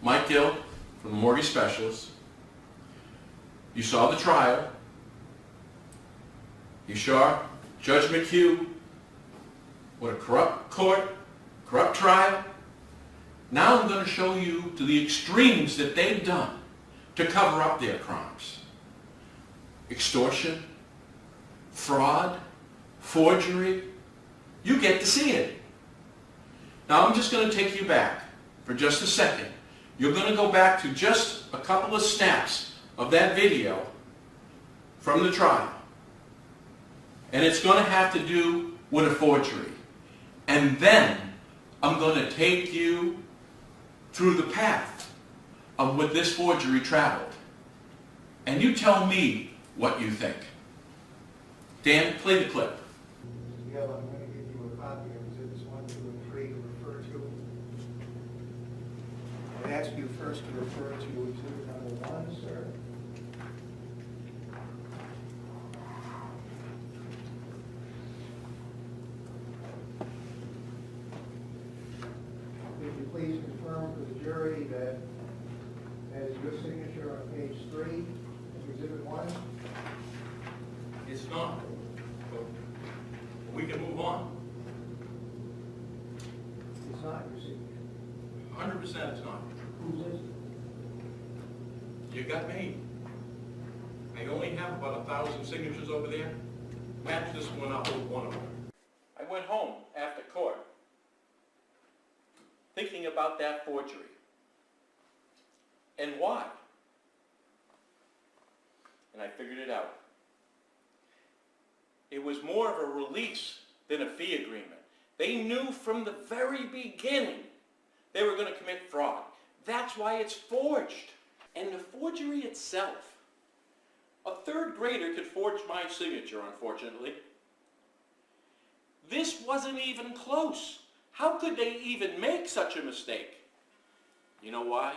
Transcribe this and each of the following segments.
Mike Gill from the Mortgage Specialist. You saw the trial. You saw Judge McHugh. What a corrupt court, corrupt trial. Now I'm going to show you to the extremes that they've done to cover up their crimes. Extortion, fraud, forgery. You get to see it. Now I'm just going to take you back for just a second. You're going to go back to just a couple of snaps of that video from the trial. And it's going to have to do with a forgery. And then I'm going to take you through the path of what this forgery traveled. And you tell me what you think. Dan, play the clip. Yeah, I'm going to give you a copy of Exhibits 1, 2, and 3 to refer to. I ask you first to refer to Exhibit number 1, sir. Could you please confirm for the jury that that is your signature on page 3 of Exhibit 1? It's not. But we can move on. It's not your signature. 100% it's not. Whose is it? You got me. I only have about 1,000 signatures over there. Match this one up with one of them. I went home after court thinking about that forgery. And why? And I figured it out. It was more of a release than a fee agreement. They knew from the very beginning they were going to commit fraud. That's why it's forged. And the forgery itself, a third grader could forge my signature, unfortunately. This wasn't even close. How could they even make such a mistake? You know why?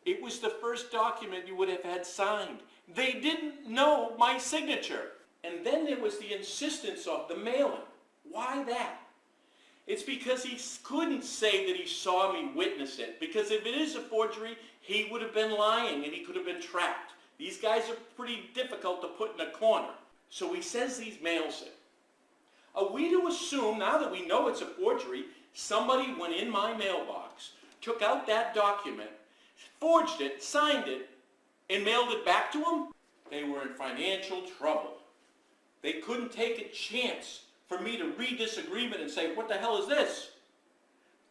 It was the first document you would have had signed. They didn't know my signature. And then there was the insistence of the mailing. Why that? It's because he couldn't say that he saw me witness it. Because if it is a forgery, he would have been lying and he could have been trapped. These guys are pretty difficult to put in a corner. So he says he mails it. Are we to assume, now that we know it's a forgery, somebody went in my mailbox, took out that document, forged it, signed it, and mailed it back to him? They were in financial trouble. They couldn't take a chance for me to read this agreement and say, what the hell is this?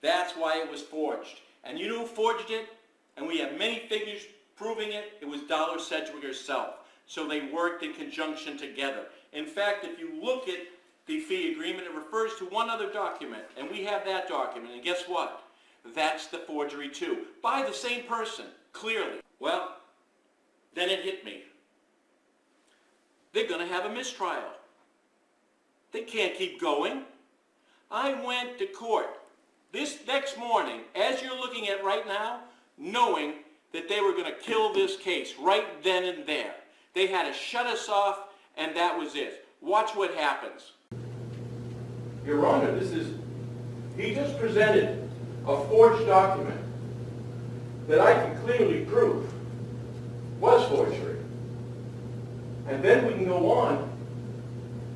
That's why it was forged. And you know who forged it? And we have many figures proving it. It was Dollar Sedgwick herself. So they worked in conjunction together. In fact, if you look at the fee agreement, it refers to one other document. And we have that document. And guess what? That's the forgery too. By the same person, clearly. Well, then it hit me. They're going to have a mistrial. They can't keep going. I went to court this next morning, as you're looking at right now, knowing that they were going to kill this case right then and there. They had to shut us off, and that was it. Watch what happens. Your Honor, he just presented a forged document that I can clearly prove was forgery. And then we can go on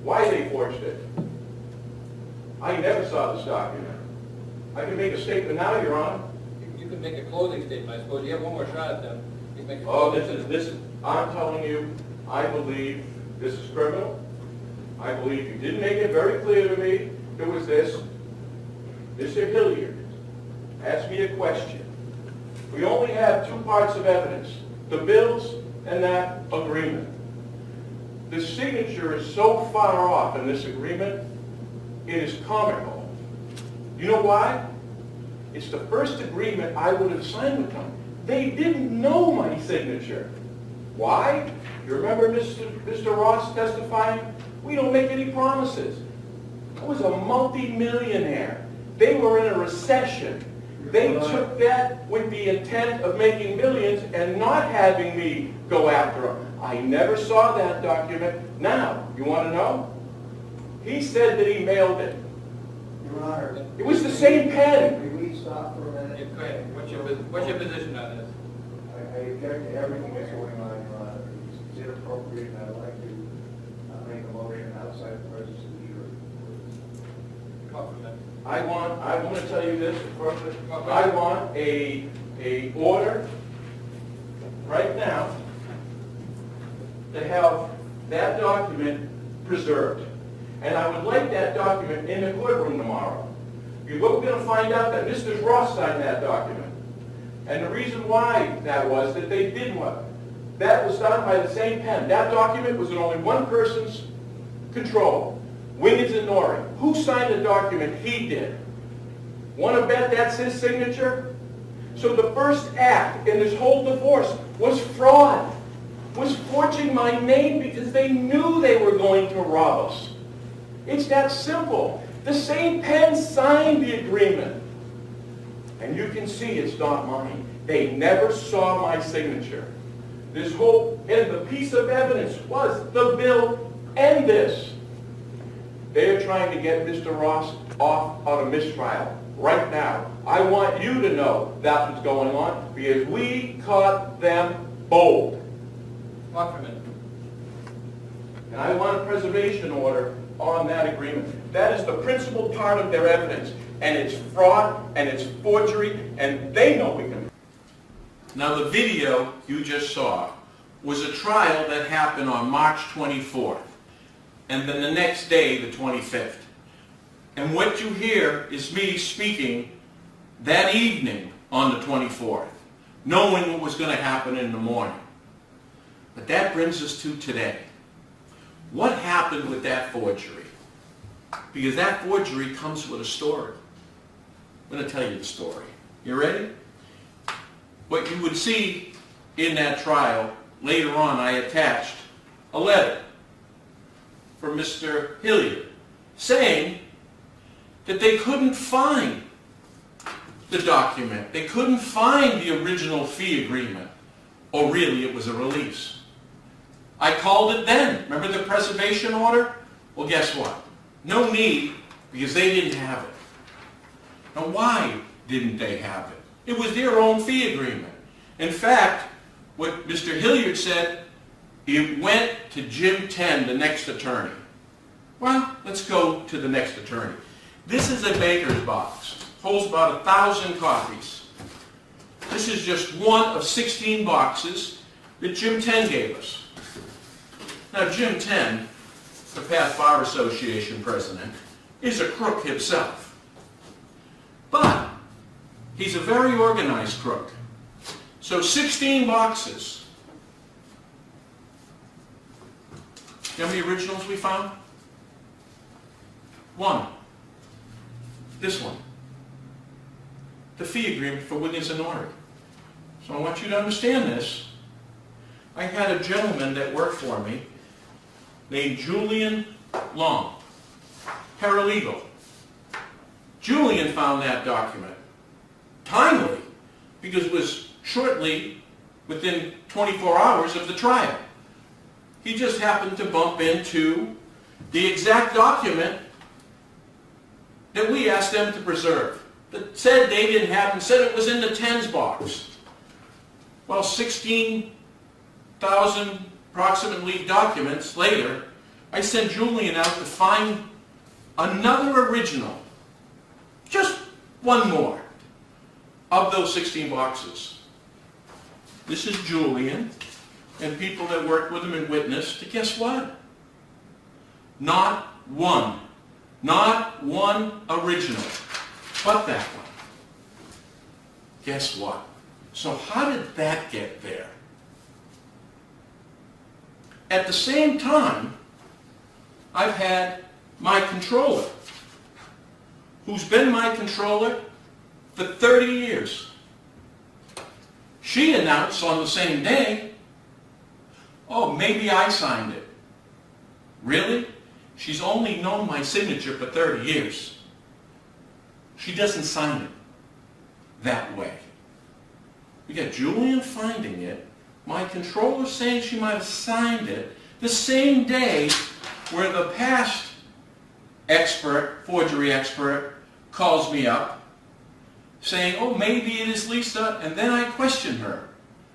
why they forged it. I never saw this document. I can make a statement now, Your Honor. You can make a closing statement, I suppose. You have one more shot at them. You can make a Oh, I'm telling you, I believe this is criminal. I believe you didn't make it very clear to me. It was this. Mr. Hilliard asked me a question. We only have two parts of evidence, the bills and that agreement. The signature is so far off in this agreement, it is comical. You know why? It's the first agreement I would have signed with them. They didn't know my signature. Why? You remember Mr. Ross testifying? We don't make any promises. I was a multi-millionaire. They were in a recession. They took that with the intent of making millions and not having me go after them. I never saw that document. Now, you want to know? He said that he mailed it. Your Honor. It was the same pen. We we stop for a Yeah, minute? go ahead. What's your position on this? I object to everything that's going on, Your Honor. It's inappropriate, and I'd like to make a motion outside the presence of the jury. Come from that. I want to tell you this, I want a order right now to have that document preserved. And I would like that document in the courtroom tomorrow. Because we're going to find out that Mr. Ross signed that document. And the reason why that was that they did what? That was done by the same pen. That document was in only one person's control, Wiggins and Norrie. Who signed the document? He did. Want to bet that's his signature? So the first act in this whole divorce was fraud, was forging my name because they knew they were going to rob us. It's that simple. The same pen signed the agreement. And you can see it's not mine. They never saw my signature. This whole, and the piece of evidence was the bill and this. They are trying to get Mr. Ross off on a mistrial right now. I want you to know that's what's going on because we caught them bold. Walk for a minute. And I want a preservation order on that agreement. That is the principal part of their evidence. And it's fraud, and it's forgery, and they know we can. Now the video you just saw was a trial that happened on March 24th, and then the next day, the 25th. And what you hear is me speaking that evening on the 24th, knowing what was going to happen in the morning. But that brings us to today. What happened with that forgery? Because that forgery comes with a story. I'm going to tell you the story. You ready? What you would see in that trial, later on I attached a letter from Mr. Hilliard saying that they couldn't find the document. They couldn't find the original fee agreement. Or really, it was a release. I called it then. Remember the preservation order? Well, guess what? No need, because they didn't have it. Now, why didn't they have it? It was their own fee agreement. In fact, what Mr. Hilliard said, it went to Jim Ten, the next attorney. Well, let's go to the next attorney. This is a baker's box. Holds about 1,000 copies. This is just one of 16 boxes that Jim Ten gave us. Now, Jim Ten, the Path Bar Association president, is a crook himself. But he's a very organized crook. So 16 boxes. You know how many originals we found? One. This one. The fee agreement for Wiggins and Norrie. So I want you to understand this. I had a gentleman that worked for me named Julian Long, paralegal. Julian found that document timely because it was shortly within 24 hours of the trial. He just happened to bump into the exact document that we asked them to preserve. That said they didn't have and said it was in the tens box. Well, 16,000 approximately documents later, I sent Julian out to find another original, just one more, of those 16 boxes. This is Julian and people that worked with him and witnessed. Guess what? Not one original, but that one. Guess what? So how did that get there? At the same time, I've had my controller, who's been my controller for 30 years. She announced on the same day, oh, maybe I signed it. Really? She's only known my signature for 30 years. She doesn't sign it that way. We got Julian finding it, my controller saying she might have signed it the same day where the past expert, forgery expert, calls me up saying, oh, maybe it is Lisa, and then I question her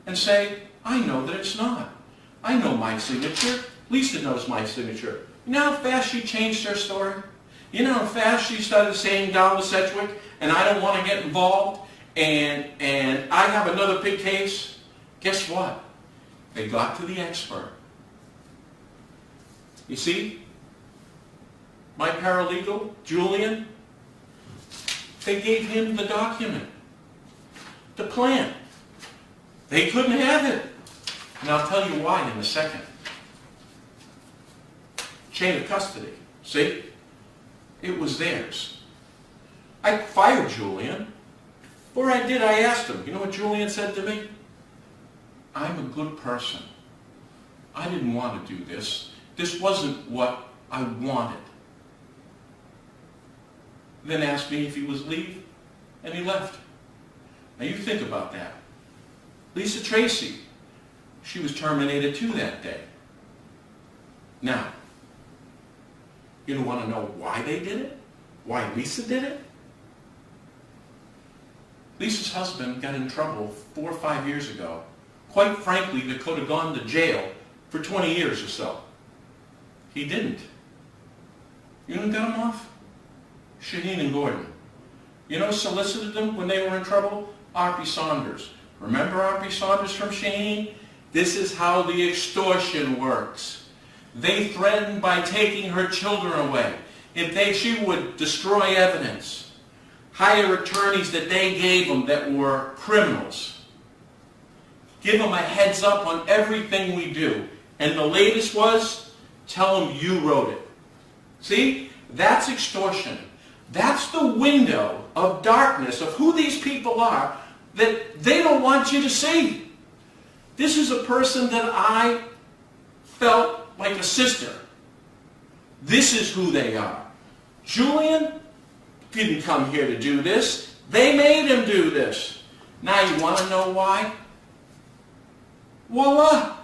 and say, I know that it's not. I know my signature. Lisa knows my signature. You know how fast she changed her story? You know how fast she started saying Donald Sedgwick, and I don't want to get involved, and I have another big case? Guess what? They got to the expert. You see, my paralegal, Julian, they gave him the document, the plan. They couldn't have it. And I'll tell you why in a second. Chain of custody. See? It was theirs. I fired Julian. Before I did, I asked him. You know what Julian said to me? I'm a good person. I didn't want to do this. This wasn't what I wanted. Then asked me if he was leave, and he left. Now you think about that. Lisa Tracy, she was terminated too that day. Now, you don't want to know why they did it? Why Lisa did it? Lisa's husband got in trouble 4 or 5 years ago. Quite frankly, that could have gone to jail for 20 years or so. He didn't. You know who got him off? Shaheen and Gordon. You know who solicited them when they were in trouble? R.P. Saunders. Remember R.P. Saunders from Shaheen? This is how the extortion works. They threatened by taking her children away. If she would destroy evidence, hire attorneys that they gave them that were criminals, give them a heads up on everything we do. And the latest was, tell them you wrote it. See? That's extortion. That's the window of darkness of who these people are that they don't want you to see. This is a person that I felt like a sister. This is who they are. Julian didn't come here to do this. They made him do this. Now you want to know why? Voila!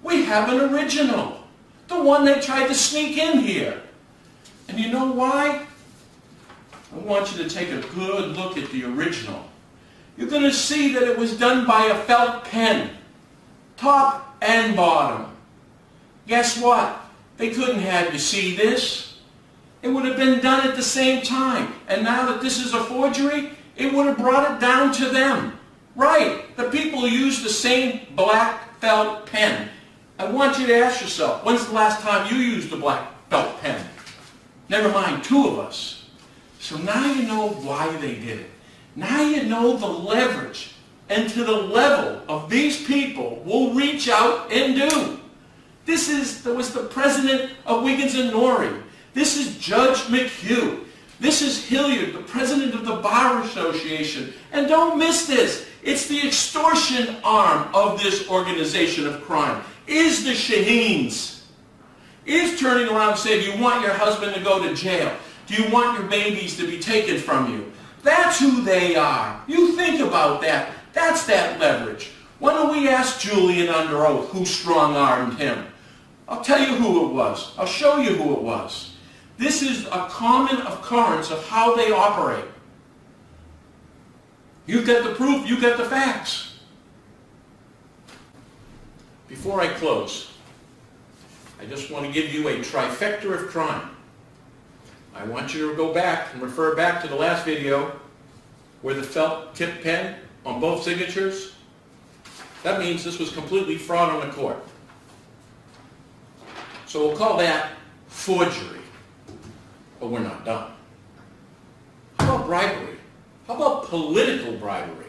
We have an original. The one they tried to sneak in here. And you know why? I want you to take a good look at the original. You're going to see that it was done by a felt pen, top and bottom. Guess what? They couldn't have you see this. It would have been done at the same time. And now that this is a forgery, it would have brought it down to them. Right, the people who use the same black felt pen. I want you to ask yourself, when's the last time you used a black felt pen? Never mind, 2 of us. So now you know why they did it. Now you know the leverage and to the level of these people will reach out and do. There was the president of Wiggins and Norrie. This is Judge McHugh. This is Hilliard, the president of the Bar Association. And don't miss this. It's the extortion arm of this organization of crime. Is the Shaheens. Is turning around and saying, do you want your husband to go to jail? Do you want your babies to be taken from you? That's who they are. You think about that. That's that leverage. Why don't we ask Julian under oath who strong-armed him? I'll tell you who it was. I'll show you who it was. This is a common occurrence of how they operate. You get the proof, you get the facts. Before I close, I just want to give you a trifecta of crime. I want you to go back and refer back to the last video where the felt tip pen on both signatures. That means this was completely fraud on the court. So we'll call that forgery. But we're not done. How about bribery? How about political bribery?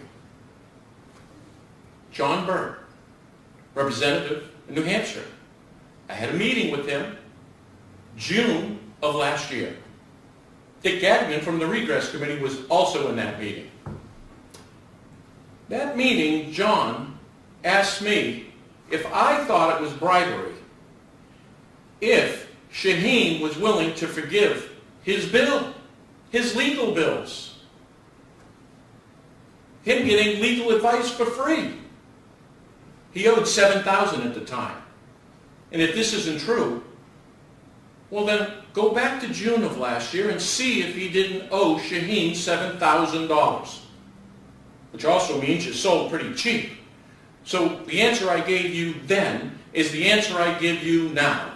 John Byrd, representative in New Hampshire. I had a meeting with him June of last year. Dick Gagnon from the Redress Committee was also in that meeting. That meeting, John asked me if I thought it was bribery, if Shaheen was willing to forgive his bill, his legal bills, him getting legal advice for free. He owed $7,000 at the time. And if this isn't true, well then go back to June of last year and see if he didn't owe Shaheen $7,000. which also means you're sold pretty cheap. So the answer I gave you then is the answer I give you now.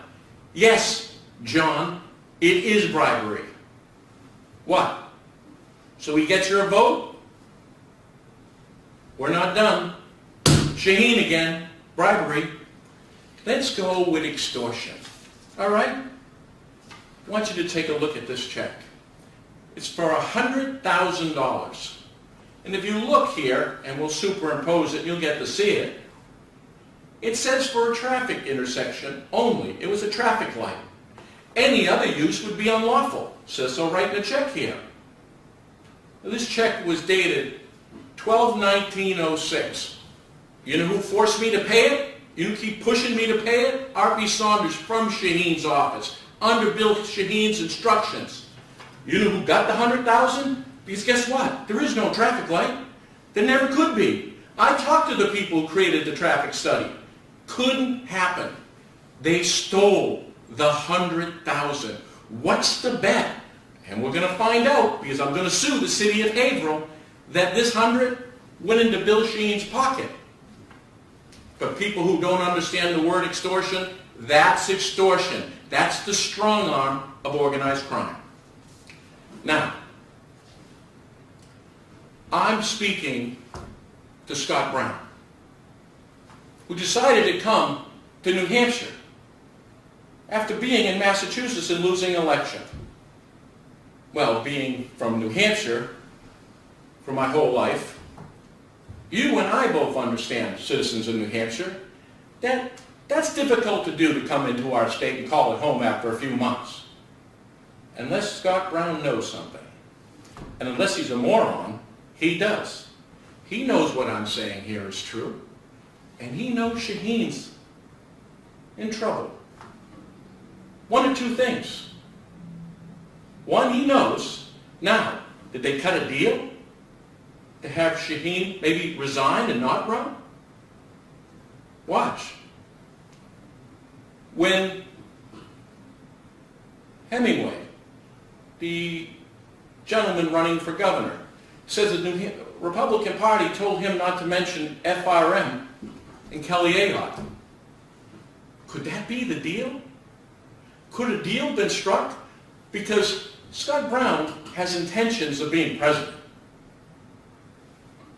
Yes, John, it is bribery. What? So he gets your vote? We're not done. Shaheen again, bribery. Let's go with extortion. All right? I want you to take a look at this check. It's for $100,000. And if you look here, and we'll superimpose it, you'll get to see it. It says for a traffic intersection only. It was a traffic light. Any other use would be unlawful. It says so right in the check here. Now, this check was dated 12/19/06. You know who forced me to pay it? You keep pushing me to pay it? R.P. Saunders from Shaheen's office, under Bill Shaheen's instructions. You know who got the $100,000? Because guess what? There is no traffic light. There never could be. I talked to the people who created the traffic study. Couldn't happen. They stole the $100,000. What's the bet? And we're going to find out, because I'm going to sue the city of Haverhill, that this 100 went into Bill Shaheen's pocket. But people who don't understand the word extortion, that's extortion. That's the strong arm of organized crime. Now, I'm speaking to Scott Brown, who decided to come to New Hampshire after being in Massachusetts and losing an election. Well, being from New Hampshire for my whole life, you and I both understand, citizens of New Hampshire, that that's difficult to do, to come into our state and call it home after a few months. Unless Scott Brown knows something. And unless he's a moron, he does. He knows what I'm saying here is true. And he knows Shaheen's in trouble. One or two things. One, he knows. Now, did they cut a deal to have Shaheen maybe resign and not run? Watch. When Hemingway, the gentleman running for governor, says the Republican Party told him not to mention FRM and Kelly Ayotte. Could that be the deal? Could a deal been struck? Because Scott Brown has intentions of being president.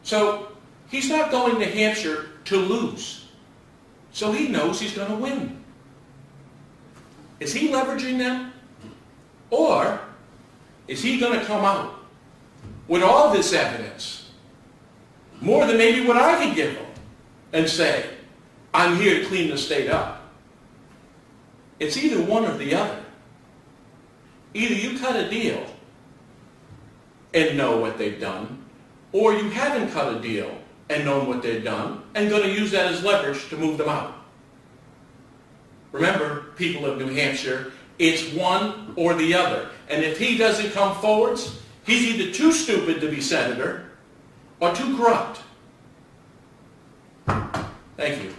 So he's not going to Hampshire to lose. So he knows he's going to win. Is he leveraging them? Or is he going to come out with all this evidence, more than maybe what I can give him, and say, I'm here to clean the state up? It's either one or the other. Either you cut a deal and know what they've done, or you haven't cut a deal and known what they've done and going to use that as leverage to move them out. Remember, people of New Hampshire, it's one or the other. And if he doesn't come forwards, he's either too stupid to be senator or too corrupt. Thank you.